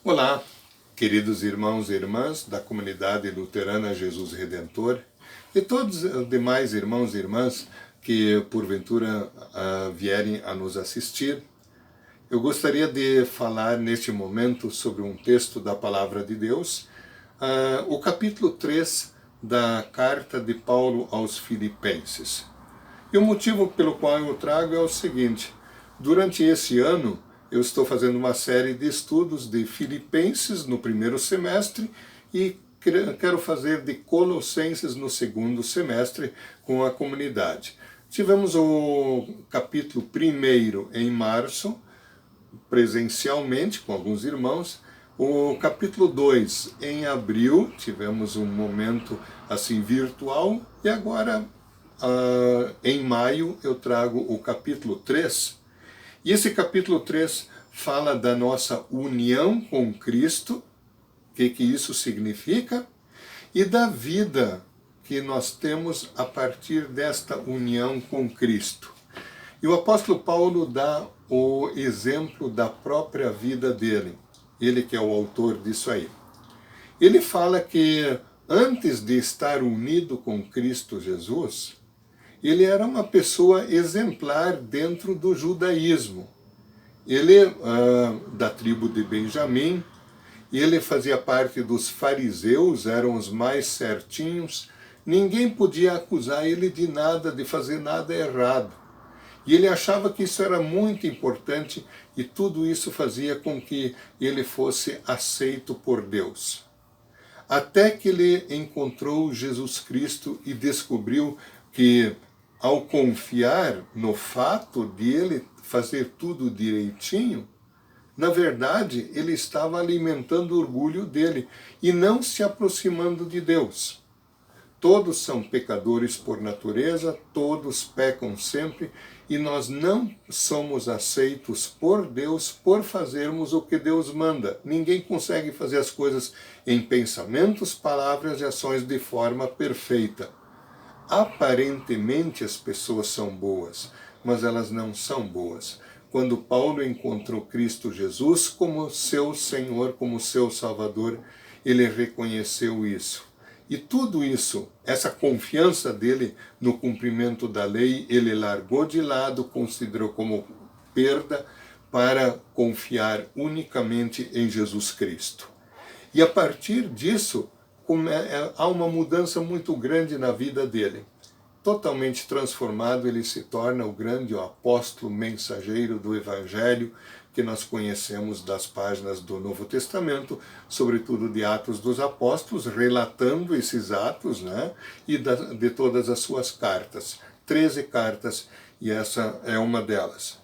Olá, queridos irmãos e irmãs da comunidade luterana Jesus Redentor e todos os demais irmãos e irmãs que porventura vierem a nos assistir. Eu gostaria de falar neste momento sobre um texto da Palavra de Deus, o capítulo 3 da carta de Paulo aos Filipenses. E o motivo pelo qual eu trago é o seguinte: durante esse ano eu estou fazendo uma série de estudos de Filipenses no primeiro semestre e quero fazer de Colossenses no segundo semestre com a comunidade. Tivemos o capítulo 1 em março, presencialmente com alguns irmãos. O capítulo 2 em abril, tivemos um momento assim virtual, e agora em maio eu trago o capítulo 3. E esse capítulo 3 fala da nossa união com Cristo, o que isso significa, e da vida que nós temos a partir desta união com Cristo. E o apóstolo Paulo dá o exemplo da própria vida dele, ele que é o autor disso aí. Ele fala que antes de estar unido com Cristo Jesus, ele era uma pessoa exemplar dentro do judaísmo. Ele da tribo de Benjamim, ele fazia parte dos fariseus, eram os mais certinhos, ninguém podia acusar ele de nada, de fazer nada errado. E ele achava que isso era muito importante e tudo isso fazia com que ele fosse aceito por Deus. Até que ele encontrou Jesus Cristo e descobriu que, ao confiar no fato de ele fazer tudo direitinho, na verdade ele estava alimentando o orgulho dele e não se aproximando de Deus. Todos são pecadores por natureza, todos pecam sempre, e nós não somos aceitos por Deus por fazermos o que Deus manda. Ninguém consegue fazer as coisas em pensamentos, palavras e ações de forma perfeita. Aparentemente as pessoas são boas, mas elas não são boas. Quando Paulo encontrou Cristo Jesus como seu Senhor, como seu Salvador, ele reconheceu isso. E tudo isso, essa confiança dele no cumprimento da lei, ele largou de lado, considerou como perda para confiar unicamente em Jesus Cristo. E a partir disso, há uma mudança muito grande na vida dele. Totalmente transformado, ele se torna o grande apóstolo mensageiro do Evangelho que nós conhecemos das páginas do Novo Testamento, sobretudo de Atos dos Apóstolos, relatando esses atos, né, e de todas as suas cartas. 13 cartas, e essa é uma delas.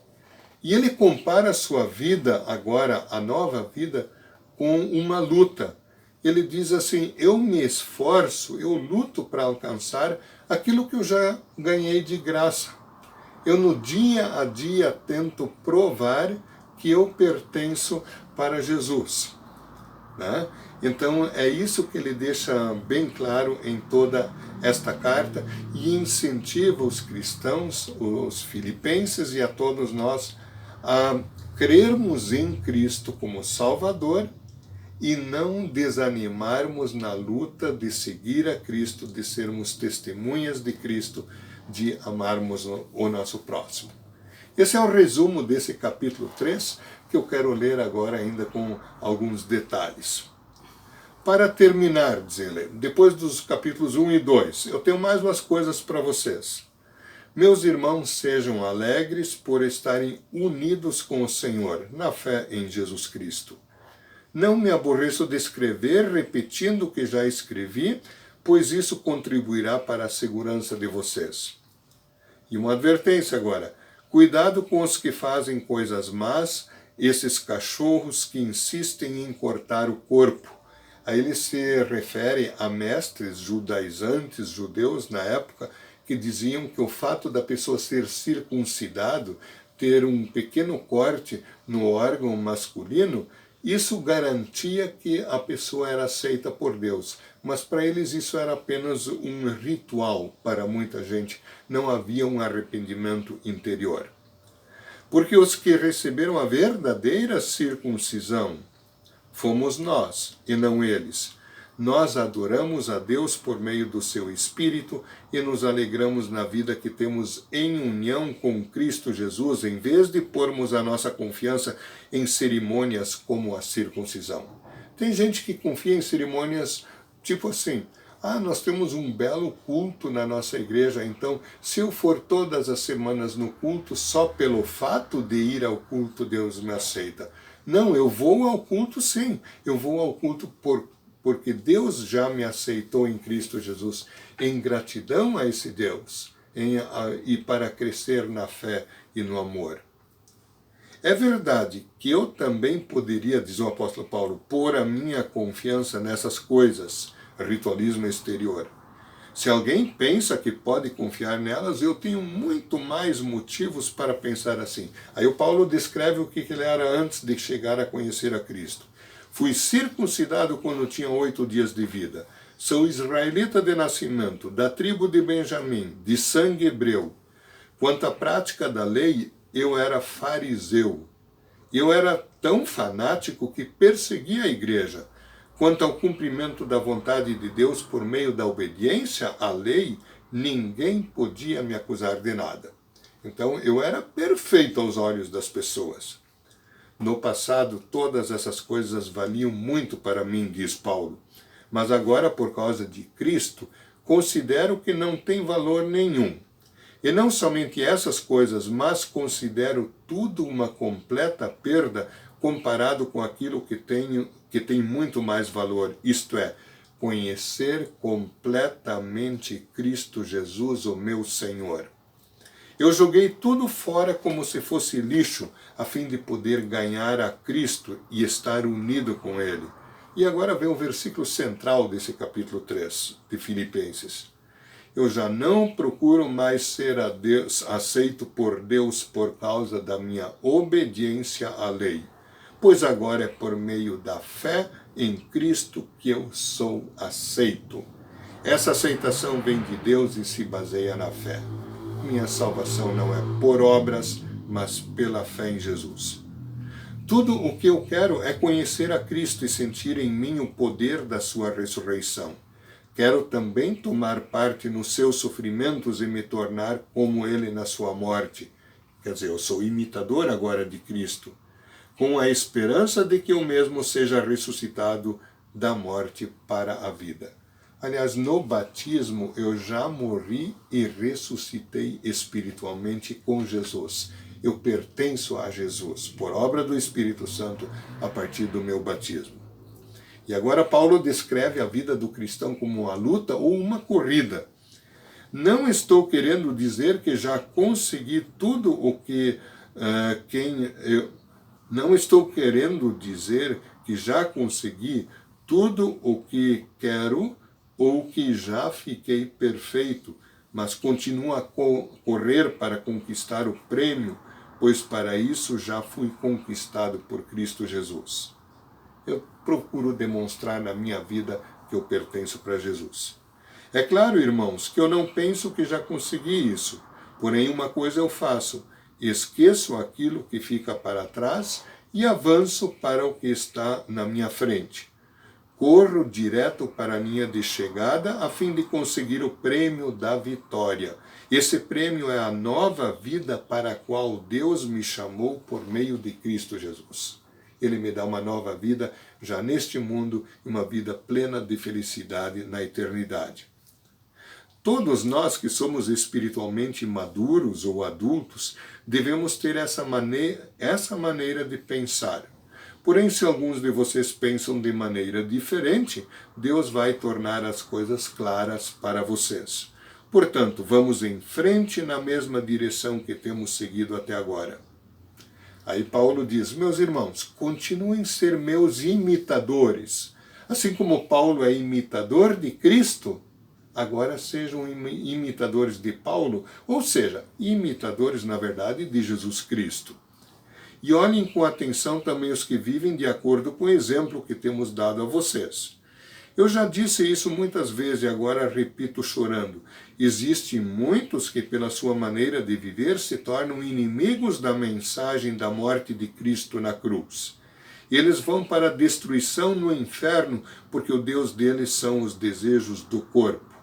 E ele compara a sua vida, agora a nova vida, com uma luta. Ele diz assim: eu me esforço, eu luto para alcançar aquilo que eu já ganhei de graça. Eu no dia a dia tento provar que eu pertenço para Jesus, né? Então é isso que ele deixa bem claro em toda esta carta e incentiva os cristãos, os filipenses e a todos nós a crermos em Cristo como Salvador e não desanimarmos na luta de seguir a Cristo, de sermos testemunhas de Cristo, de amarmos o nosso próximo. Esse é o resumo desse capítulo 3, que eu quero ler agora ainda com alguns detalhes. Para terminar, diz ele, depois dos capítulos 1 e 2, eu tenho mais umas coisas para vocês. Meus irmãos, sejam alegres por estarem unidos com o Senhor, na fé em Jesus Cristo. Não me aborreço de escrever, repetindo o que já escrevi, pois isso contribuirá para a segurança de vocês. E uma advertência agora: cuidado com os que fazem coisas más, esses cachorros que insistem em cortar o corpo. Aí ele se refere a mestres judaizantes, judeus na época, que diziam que o fato da pessoa ser circuncidado, ter um pequeno corte no órgão masculino, isso garantia que a pessoa era aceita por Deus. Mas para eles isso era apenas um ritual, para muita gente. Não havia um arrependimento interior. Porque os que receberam a verdadeira circuncisão Fomos nós e não eles. Nós adoramos a Deus por meio do seu Espírito e nos alegramos na vida que temos em união com Cristo Jesus, em vez de pormos a nossa confiança em cerimônias como a circuncisão. Tem gente que confia em cerimônias tipo assim: nós temos um belo culto na nossa igreja, então se eu for todas as semanas no culto, só pelo fato de ir ao culto Deus me aceita. Não, eu vou ao culto sim, eu vou ao culto porque Deus já me aceitou em Cristo Jesus, em gratidão a esse Deus, e para crescer na fé e no amor. É verdade que eu também poderia, diz o apóstolo Paulo, pôr a minha confiança nessas coisas, ritualismo exterior. Se alguém pensa que pode confiar nelas, eu tenho muito mais motivos para pensar assim. Aí o Paulo descreve o que ele era antes de chegar a conhecer a Cristo. Fui circuncidado quando tinha 8 dias de vida. Sou israelita de nascimento, da tribo de Benjamim, de sangue hebreu. Quanto à prática da lei, eu era fariseu. Eu era tão fanático que perseguia a igreja. Quanto ao cumprimento da vontade de Deus por meio da obediência à lei, ninguém podia me acusar de nada. Então eu era perfeito aos olhos das pessoas. No passado, todas essas coisas valiam muito para mim, diz Paulo. Mas agora, por causa de Cristo, considero que não tem valor nenhum. E não somente essas coisas, mas considero tudo uma completa perda comparado com aquilo que tem muito mais valor, isto é, conhecer completamente Cristo Jesus, o meu Senhor. Eu joguei tudo fora como se fosse lixo, a fim de poder ganhar a Cristo e estar unido com Ele. E agora vem o versículo central desse capítulo 3 de Filipenses. Eu já não procuro mais ser aceito por Deus por causa da minha obediência à lei, pois agora é por meio da fé em Cristo que eu sou aceito. Essa aceitação vem de Deus e se baseia na fé. Minha salvação não é por obras, mas pela fé em Jesus. Tudo o que eu quero é conhecer a Cristo e sentir em mim o poder da sua ressurreição. Quero também tomar parte nos seus sofrimentos e me tornar como ele na sua morte. Quer dizer, eu sou imitador agora de Cristo, com a esperança de que eu mesmo seja ressuscitado da morte para a vida. Aliás, no batismo eu já morri e ressuscitei espiritualmente com Jesus. Eu pertenço a Jesus, por obra do Espírito Santo, a partir do meu batismo. E agora Paulo descreve a vida do cristão como uma luta ou uma corrida. Não estou querendo dizer que já consegui tudo o que não estou querendo dizer que já consegui tudo o que quero ou que já fiquei perfeito, mas continuo a correr para conquistar o prêmio, pois para isso já fui conquistado por Cristo Jesus. Eu procuro demonstrar na minha vida que eu pertenço para Jesus. É claro, irmãos, que eu não penso que já consegui isso, porém uma coisa eu faço: esqueço aquilo que fica para trás e avanço para o que está na minha frente. Corro direto para a linha de chegada a fim de conseguir o prêmio da vitória. Esse prêmio é a nova vida para a qual Deus me chamou por meio de Cristo Jesus. Ele me dá uma nova vida já neste mundo e uma vida plena de felicidade na eternidade. Todos nós que somos espiritualmente maduros ou adultos devemos ter essa maneira de pensar. Porém, se alguns de vocês pensam de maneira diferente, Deus vai tornar as coisas claras para vocês. Portanto, vamos em frente na mesma direção que temos seguido até agora. Aí Paulo diz: meus irmãos, continuem a ser meus imitadores. Assim como Paulo é imitador de Cristo, agora sejam imitadores de Paulo, ou seja, imitadores, na verdade, de Jesus Cristo. E olhem com atenção também os que vivem de acordo com o exemplo que temos dado a vocês. Eu já disse isso muitas vezes e agora repito chorando. Existem muitos que, pela sua maneira de viver, se tornam inimigos da mensagem da morte de Cristo na cruz. Eles vão para a destruição no inferno, porque o Deus deles são os desejos do corpo.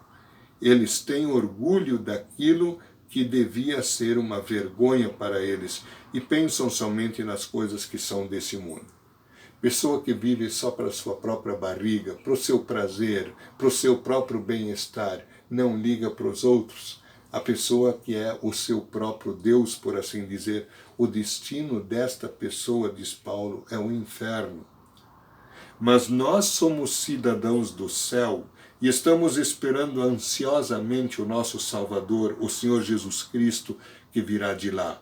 Eles têm orgulho daquilo que devia ser uma vergonha para eles e pensam somente nas coisas que são desse mundo. Pessoa que vive só para a sua própria barriga, para o seu prazer, para o seu próprio bem-estar, não liga para os outros. A pessoa que é o seu próprio Deus, por assim dizer, o destino desta pessoa, diz Paulo, é o inferno. Mas nós somos cidadãos do céu e estamos esperando ansiosamente o nosso Salvador, o Senhor Jesus Cristo, que virá de lá.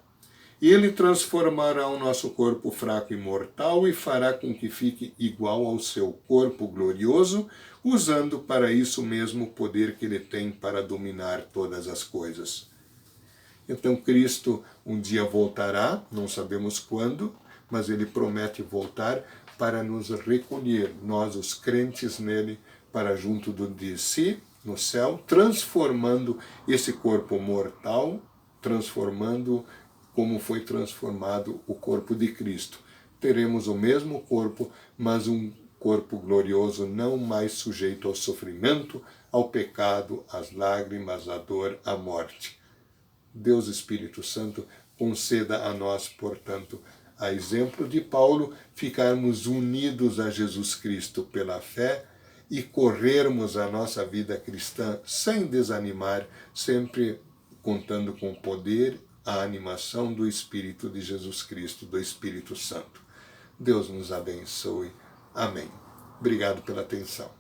E ele transformará o nosso corpo fraco e mortal e fará com que fique igual ao seu corpo glorioso, usando para isso mesmo o poder que ele tem para dominar todas as coisas. Então Cristo um dia voltará, não sabemos quando, mas ele promete voltar para nos recolher, nós os crentes nele, para junto de si, no céu, transformando esse corpo mortal, transformando como foi transformado o corpo de Cristo. Teremos o mesmo corpo, mas um corpo glorioso, não mais sujeito ao sofrimento, ao pecado, às lágrimas, à dor, à morte. Deus Espírito Santo conceda a nós, portanto, a exemplo de Paulo, ficarmos unidos a Jesus Cristo pela fé e corrermos a nossa vida cristã sem desanimar, sempre contando com o poder, a animação do Espírito de Jesus Cristo, do Espírito Santo. Deus nos abençoe. Amém. Obrigado pela atenção.